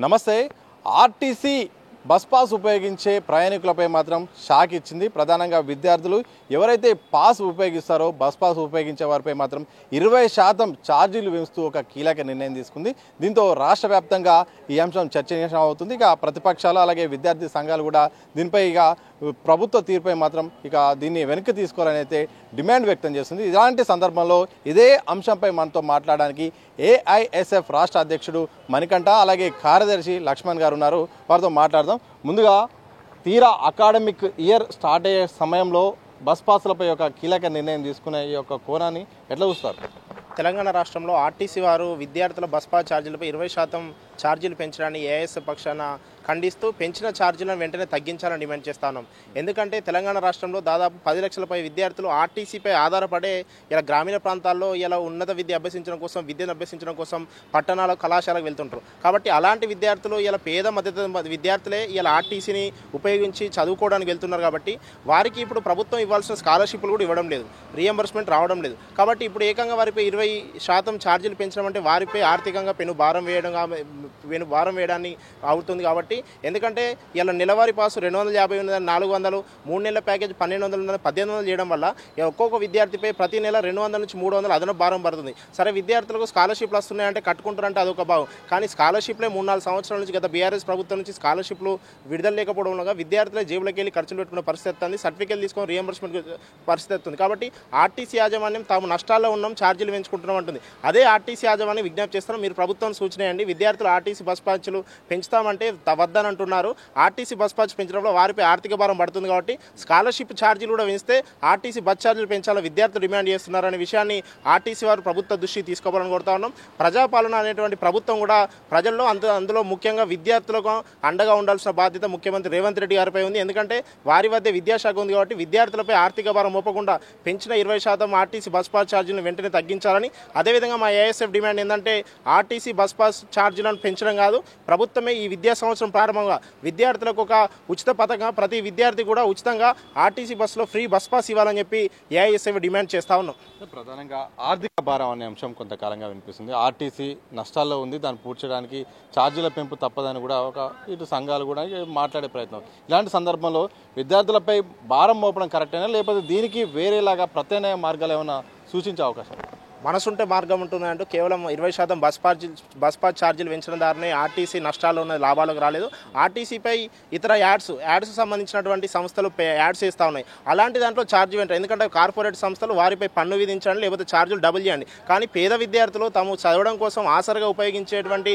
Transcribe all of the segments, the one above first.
నమస్తే. RTC bus pass ఉపయోగించే ప్రయాణికులపై మాత్రం షాక్ ఇచ్చింది. ప్రధానంగా విద్యార్థులు ఎవరైతే పాస్ ఉపయోగిస్తారో బస్ పాస్ ఉపయోగించే వారిపై మాత్రం 20% ఛార్జీలు వేస్తూ ఒక కీలక నిర్ణయం తీసుకుంది. దీంతో రాష్ట్ర వ్యాప్తంగా ఈ అంశం చర్చనీయాంశం అవుతుంది. ఇక ప్రతిపక్షాలు అలాగే విద్యార్థి సంఘాలు కూడా దీనిపై ప్రభుత్వ తీరుపై మాత్రం దీన్ని వెనక్కి తీసుకోవాలని అయితే డిమాండ్ వ్యక్తం చేస్తుంది. ఇలాంటి సందర్భంలో ఇదే అంశంపై మనతో మాట్లాడడానికి ఏఐఎస్ఎఫ్ రాష్ట్ర అధ్యక్షుడు మణికంఠ అలాగే కార్యదర్శి లక్ష్మణ్ గారు ఉన్నారు. వారితో మాట్లాడదాం. ముందుగా తీరా అకాడమిక్ ఇయర్ స్టార్ట్ అయ్యే సమయంలో బస్ పాస్లపై ఒక కీలక నిర్ణయం తీసుకునే ఈ యొక్క కోణాన్ని ఎట్లా చూస్తారు? తెలంగాణ రాష్ట్రంలో ఆర్టీసీ వారు విద్యార్థుల బస్ పాస్ ఛార్జీలపై 20% ఛార్జీలు పెంచడాన్ని ఏఐఎస్ఎఫ్ పక్షాన ఖండిస్తూ పెంచిన ఛార్జీలను వెంటనే తగ్గించాలని డిమాండ్ చేస్తా ఉన్నాం. ఎందుకంటే తెలంగాణ రాష్ట్రంలో దాదాపు 10 లక్షలపై విద్యార్థులు ఆర్టీసీపై ఆధారపడే ఇలా గ్రామీణ ప్రాంతాల్లో ఇలా ఉన్నత విద్య అభ్యసించడం కోసం విద్యను అభ్యసించడం కోసం పట్టణాల కళాశాలకు వెళ్తుంటారు. కాబట్టి అలాంటి విద్యార్థులు ఇలా పేద మధ్యతరగతి విద్యార్థులే ఇలా ఆర్టీసీని ఉపయోగించి చదువుకోవడానికి వెళ్తున్నారు. కాబట్టి వారికి ఇప్పుడు ప్రభుత్వం ఇవ్వాల్సిన స్కాలర్షిప్లు కూడా ఇవ్వడం లేదు, రీఎంబర్స్మెంట్ రావడం లేదు. కాబట్టి ఇప్పుడు ఏకంగా వారిపై 20% ఛార్జీలు పెంచడం అంటే వారిపై ఆర్థికంగా పెను భారం వేయడాన్ని అవుతుంది. కాబట్టి ఎందుకంటే ఇలా నెలవారీ పాసు 250 ఉన్నదని 400, 3 నెలల ప్యాకేజ్ 1200 ఉన్నదని 1800 చేయడం వల్ల ఒక్కొక్క విద్యార్థిపై ప్రతి నెల 200 నుంచి 300 అదనపు భారం పడుతుంది. సరే, విద్యార్థులకు స్కాలర్షిప్లు వస్తున్నాయంటే కట్టుకుంటారంటే అదొక భావం. కానీ స్కాలర్షిప్లే 3-4 సంవత్సరాల నుంచి గత బీఆర్ఎస్ ప్రభుత్వం నుంచి స్కాలర్షిప్లు విడుదల లేకపోవడం వల్ల విద్యార్థులే జేబులోకి వెళ్ళి ఖర్చులు పెట్టుకునే పరిస్థితి వస్తుంది. సర్టిఫికేట్ తీసుకొని రీఎంబర్స్మెంట్ పరిస్థితి వస్తుంది. కాబట్టి ఆర్టీసీ యాజమాన్యం తాము నష్టాల్లో ఉన్నాం, ఛార్జీలు పెంచుకుంటున్నాం అంటుంది. అదే ఆర్టీసీ యాజమాన్యం విజ్ఞప్తి చేస్తున్నాం, మీరు ప్రభుత్వం సూచన చేయండి. విద్యార్థులు ఆర్టీసీ బస్ ఛార్జీలు పెంచుతామంటే వద్దని అంటున్నారు. ఆర్టీసీ బస్ ఛార్జ్ పెంచడంలో వారిపై ఆర్థిక భారం పడుతుంది. కాబట్టి స్కాలర్షిప్ ఛార్జీలు కూడా పెంచితే ఆర్టీసీ బస్ ఛార్జీలు పెంచాలని విద్యార్థులు డిమాండ్ చేస్తున్నారనే విషయాన్ని ఆర్టీసీ వారు ప్రభుత్వ దృష్టికి తీసుకోవాలని కోరుతా ఉన్నాం. ప్రజాపాలన అనేటువంటి ప్రభుత్వం కూడా ప్రజల్లో అందులో ముఖ్యంగా విద్యార్థులకు అండగా ఉండాల్సిన బాధ్యత ముఖ్యమంత్రి రేవంత్ రెడ్డి గారిపై ఉంది. ఎందుకంటే వారి వద్ద విద్యాశాఖ ఉంది. కాబట్టి విద్యార్థులపై ఆర్థిక భారం మోపకుండా పెంచిన 20% ఆర్టీసీ బస్ పాస్ ఛార్జీలను వెంటనే తగ్గించాలని, అదేవిధంగా మా ఏఎస్ఎఫ్ డిమాండ్ ఏంటంటే ఆర్టీసీ బస్ పాస్ ఛార్జీలను పెంచడం కాదు, ప్రభుత్వమే ఈ విద్యా సంవత్సరం ప్రారంభంగా విద్యార్థులకు ఒక ఉచిత పథకం, ప్రతి విద్యార్థి కూడా ఉచితంగా ఆర్టీసీ బస్సులో ఫ్రీ బస్ పాస్ ఇవ్వాలని చెప్పి ఏఐఎస్ఎఫ్ డిమాండ్ చేస్తా ఉన్నాం. ప్రధానంగా ఆర్థిక భారం అనే అంశం కొంతకాలంగా వినిపిస్తుంది. ఆర్టీసీ నష్టాల్లో ఉంది, దాన్ని పూడ్చడానికి ఛార్జీల పెంపు తప్పదని కూడా ఇటు సంఘాలు కూడా మాట్లాడే ప్రయత్నం. ఇలాంటి సందర్భంలో విద్యార్థులపై భారం మోపడం కరెక్టేనా, లేకపోతే దీనికి వేరేలాగా ప్రత్యామ్నాయ మార్గాలు ఏమైనా సూచించే అవకాశం? మనసుంటే మార్గం ఉంటుందంటూ కేవలం 20% బస్ పాస్ ఛార్జీలు పెంచడం ద్వారానే ఆర్టీసీ నష్టాలు ఉన్న లాభాలకు రాలేదు. ఆర్టీసీపై ఇతర యాడ్స్ సంబంధించినటువంటి సంస్థలు యాడ్స్ వేస్తూ ఉన్నాయి. అలాంటి దాంట్లో ఛార్జ్ వెంటారు. ఎందుకంటే కార్పొరేట్ సంస్థలు వారిపై పన్ను విధించండి, లేకపోతే ఛార్జీలు డబుల్ చేయండి. కానీ పేద విద్యార్థులు తాము చదవడం కోసం ఆసరగా ఉపయోగించేటువంటి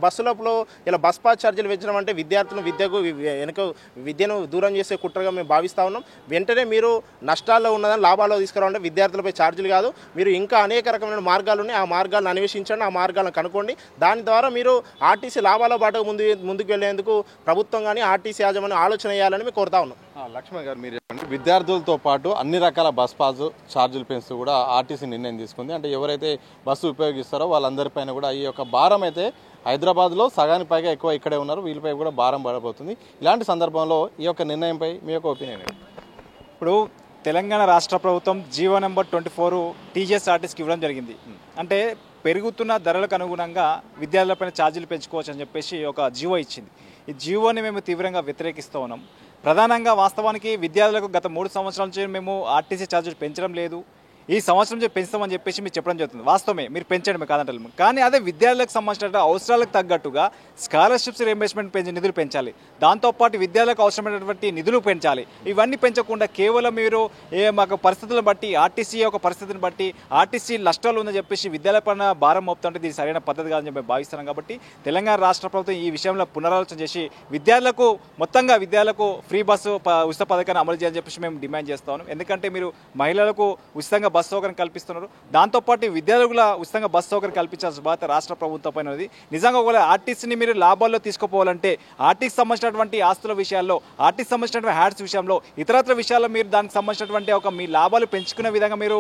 బస్సులలో ఇలా బస్ పాస్ ఛార్జీలు పెంచడం అంటే విద్యార్థులు విద్యను దూరం చేసే కుట్రగా మేము భావిస్తూ ఉన్నాం. వెంటనే మీరు నష్టాల్లో ఉన్నదని లాభాల్లో తీసుకురావాలంటే విద్యార్థులపై ఛార్జీలు కాదు, మీరు ఇంకా అనేక రకమైన మార్గాలు ఉన్నాయి. ఆ మార్గాలను అన్వేషించండి, ఆ మార్గాలను కనుక్కోండి. దాని ద్వారా మీరు ఆర్టీసీ లాభాల బాటకు ముందుకు వెళ్లేందుకు ప్రభుత్వం కానీ ఆర్టీసీ యాజమాన్యం ఆలోచన చేయాలని మేము కోరుతా ఉన్నాం. లక్ష్మణ్ గారు, మీరు విద్యార్థులతో పాటు అన్ని రకాల బస్ పాస్ ఛార్జీలు పెంచుతూ కూడా ఆర్టీసీ నిర్ణయం తీసుకుంది. అంటే ఎవరైతే బస్సు ఉపయోగిస్తారో వాళ్ళందరిపైన కూడా ఈ యొక్క భారం అయితే హైదరాబాద్లో సగానికి పైగా ఎక్కువ ఇక్కడే ఉన్నారు, వీళ్ళపై కూడా భారం పడబోతుంది. ఇలాంటి సందర్భంలో ఈ యొక్క నిర్ణయంపై మీ యొక్క ఒపీనియన్? ఇప్పుడు తెలంగాణ రాష్ట్ర ప్రభుత్వం జీవో నెంబర్ 24 టీజీఎస్ఆర్టీసీకి ఇవ్వడం జరిగింది. అంటే పెరుగుతున్న ధరలకు అనుగుణంగా విద్యార్థులపైన ఛార్జీలు పెంచుకోవచ్చు అని చెప్పేసి ఒక జీవో ఇచ్చింది. ఈ జీవోని మేము తీవ్రంగా వ్యతిరేకిస్తూ ఉన్నాం. ప్రధానంగా వాస్తవానికి విద్యార్థులకు గత 3 సంవత్సరాల నుంచి మేము ఆర్టీసీ ఛార్జీలు పెంచడం లేదు, ఈ సంవత్సరం పెంచుతామని చెప్పేసి మీరు చెప్పడం జరుగుతుంది. వాస్తవమే, మీరు పెంచండి, మీకు కాదంటారు. కానీ అదే విద్యార్థులకు సంబంధించిన అవసరాలకు తగ్గట్టుగా స్కాలర్షిప్స్ రీఎంబర్స్మెంట్ నిధులు పెంచాలి, దాంతోపాటు విద్యార్థులకు అవసరమైనటువంటి నిధులు పెంచాలి. ఇవన్నీ పెంచకుండా కేవలం మీరు మాకు పరిస్థితులను బట్టి ఆర్టీసీ యొక్క పరిస్థితిని బట్టి ఆర్టీసీ నష్టాలు ఉందని చెప్పేసి విద్యాలయ పైన భారం మోపుతుంటే ఇది సరైన పద్ధతి కాదని చెప్పి భావిస్తున్నాం. కాబట్టి తెలంగాణ రాష్ట్ర ప్రభుత్వం ఈ విషయంలో పునరాలోచన చేసి విద్యార్థులకు ఫ్రీ బస్సు ఉచిత పథకాన్ని అమలు చేయాలని చెప్పేసి మేము డిమాండ్ చేస్తా ఉన్నాం. ఎందుకంటే మీరు మహిళలకు ఉచితంగా బస్ సౌకర్యం కల్పిస్తున్నారు, దాంతోపాటు విద్యార్థుల ఉచితంగా బస్ సౌకర్యం కల్పించాల్సిన బాధ్యత రాష్ట్ర ప్రభుత్వం పైన ఉంది. నిజంగా ఒకవేళ ఆర్టీసీని మీరు లాభాల్లో తీసుకుపోవాలంటే ఆర్టీసీ సంబంధించినటువంటి ఆస్తుల విషయాల్లో, ఆర్టీసీ సంబంధించినటువంటి హ్యాడ్స్ విషయంలో, ఇతరత్ర విషయాల్లో మీరు దానికి సంబంధించినటువంటి మీ లాభాలు పెంచుకునే విధంగా మీరు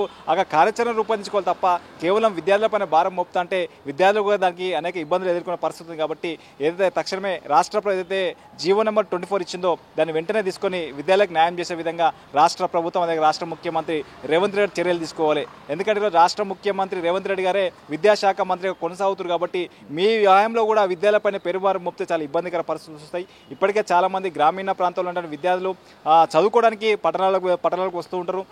కార్యాచరణ రూపొందించుకోవాలి తప్ప కేవలం విద్యార్థులపైన భారం మోపుతా అంటే విద్యార్థులు కూడా దానికి అనేక ఇబ్బందులు ఎదుర్కొనే పరిస్థితి ఉంది. కాబట్టి ఏదైతే తక్షణమే రాష్ట్ర ప్రభుత్వం ఏదైతే జీవో నెంబర్ 24 ఇచ్చిందో దాన్ని వెంటనే తీసుకొని విద్యార్థులకు న్యాయం చేసే విధంగా రాష్ట్ర ప్రభుత్వం అలాగే రాష్ట్ర ముఖ్యమంత్రి రేవంత్ రెడ్డి చర్యలు తీసుకోవాలి. ఎందుకంటే ఈరోజు రాష్ట్ర ముఖ్యమంత్రి రేవంత్ రెడ్డి గారే విద్యాశాఖ మంత్రిగా కొనసాగుతారు కాబట్టి మీ వ్యాయంలో కూడా విద్యాలయపైన పెరుబారు మోపితే చాలా ఇబ్బందికర పరిస్థితులు వస్తాయి. ఇప్పటికే చాలామంది గ్రామీణ ప్రాంతాల్లో ఉన్న విద్యార్థులు చదువుకోవడానికి పట్టణాలకు వస్తూ ఉంటారు.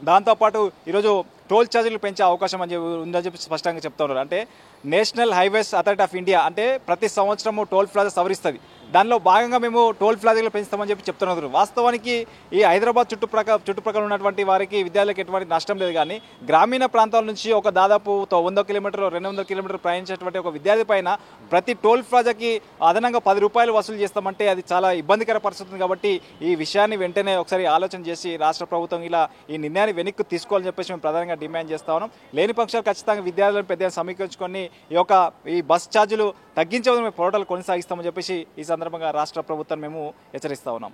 దాంతోపాటు ఈరోజు టోల్ ఛార్జీలు పెంచే అవకాశం ఉందని చెప్పి స్పష్టంగా చెప్తా ఉన్నారు. అంటే national highways authority of India అంటే ప్రతి సంవత్సరము టోల్ ప్లాజా సవరిస్తుంది. దానిలో భాగంగా మేము టోల్ ప్లాజాలు పెంచుతామని చెప్పి చెప్తున్నారు. వాస్తవానికి ఈ హైదరాబాద్ చుట్టుప్రక్కల ఉన్నటువంటి వారికి విద్యార్థులకు ఎటువంటి నష్టం లేదు. కానీ గ్రామీణ ప్రాంతాల నుంచి ఒక దాదాపు 100 కిలోమీటర్లు 200 కిలోమీటర్లు ప్రయాణించేటువంటి ఒక విద్యార్థి పైన ప్రతి టోల్ ప్లాజాకి అదనంగా 10 రూపాయలు వసూలు చేస్తామంటే అది చాలా ఇబ్బందికర పరిస్థితి ఉంది. కాబట్టి ఈ విషయాన్ని వెంటనే ఒకసారి ఆలోచన చేసి రాష్ట్ర ప్రభుత్వం ఇలా ఈ నిర్ణయాన్ని వెనక్కి తీసుకోవాలని చెప్పేసి మేము ప్రధానంగా డిమాండ్ చేస్తా ఉన్నాం. లేని పక్షాలు ఖచ్చితంగా విద్యార్థులను పెద్ద సమీకరించుకొని ఈ బస్ ఛార్జీలు తగ్గించే పోరాటాలు కొనసాగిస్తామని చెప్పేసి ఈ సందర్భంగా రాష్ట్ర ప్రభుత్వం మేము హెచ్చరిస్తా ఉన్నాం.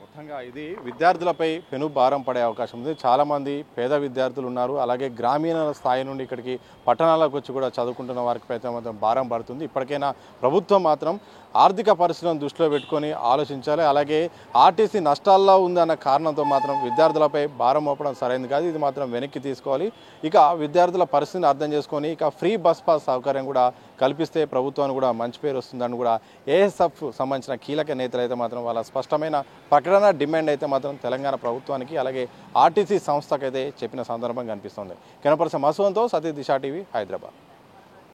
మొత్తంగా ఇది విద్యార్థులపై పెను భారం పడే అవకాశం ఉంది. చాలామంది పేద విద్యార్థులు ఉన్నారు. అలాగే గ్రామీణ స్థాయి నుండి ఇక్కడికి పట్టణాలకు వచ్చి కూడా చదువుకుంటున్న వారికి మాత్రం భారం పడుతుంది. ఇప్పటికైనా ప్రభుత్వం మాత్రం ఆర్థిక పరిస్థితులను దృష్టిలో పెట్టుకొని ఆలోచించాలి. అలాగే ఆర్టీసీ నష్టాల్లో ఉందన్న కారణంతో మాత్రం విద్యార్థులపై భారం మోపడం సరైనది కాదు. ఇది మాత్రం వెనక్కి తీసుకోవాలి. ఇక విద్యార్థుల పరిస్థితిని అర్థం చేసుకొని ఇక ఫ్రీ బస్ పాస్ సౌకర్యం కూడా కల్పిస్తే ప్రభుత్వానికి కూడా మంచి పేరు వస్తుందని కూడా ఏఎస్ఎఫ్ సంబంధించిన కీలక నేతలు అయితే మాత్రం వాళ్ళ స్పష్టమైన ప్రకటన డిమాండ్ అయితే మాత్రం తెలంగాణ ప్రభుత్వానికి అలాగే ఆర్టీసీ సంస్థకైతే చెప్పిన సందర్భం కనిపిస్తుంది. కెనపర్సన్ మసూన్తో సతీష్ దిశా టీవీ హైదరాబాద్.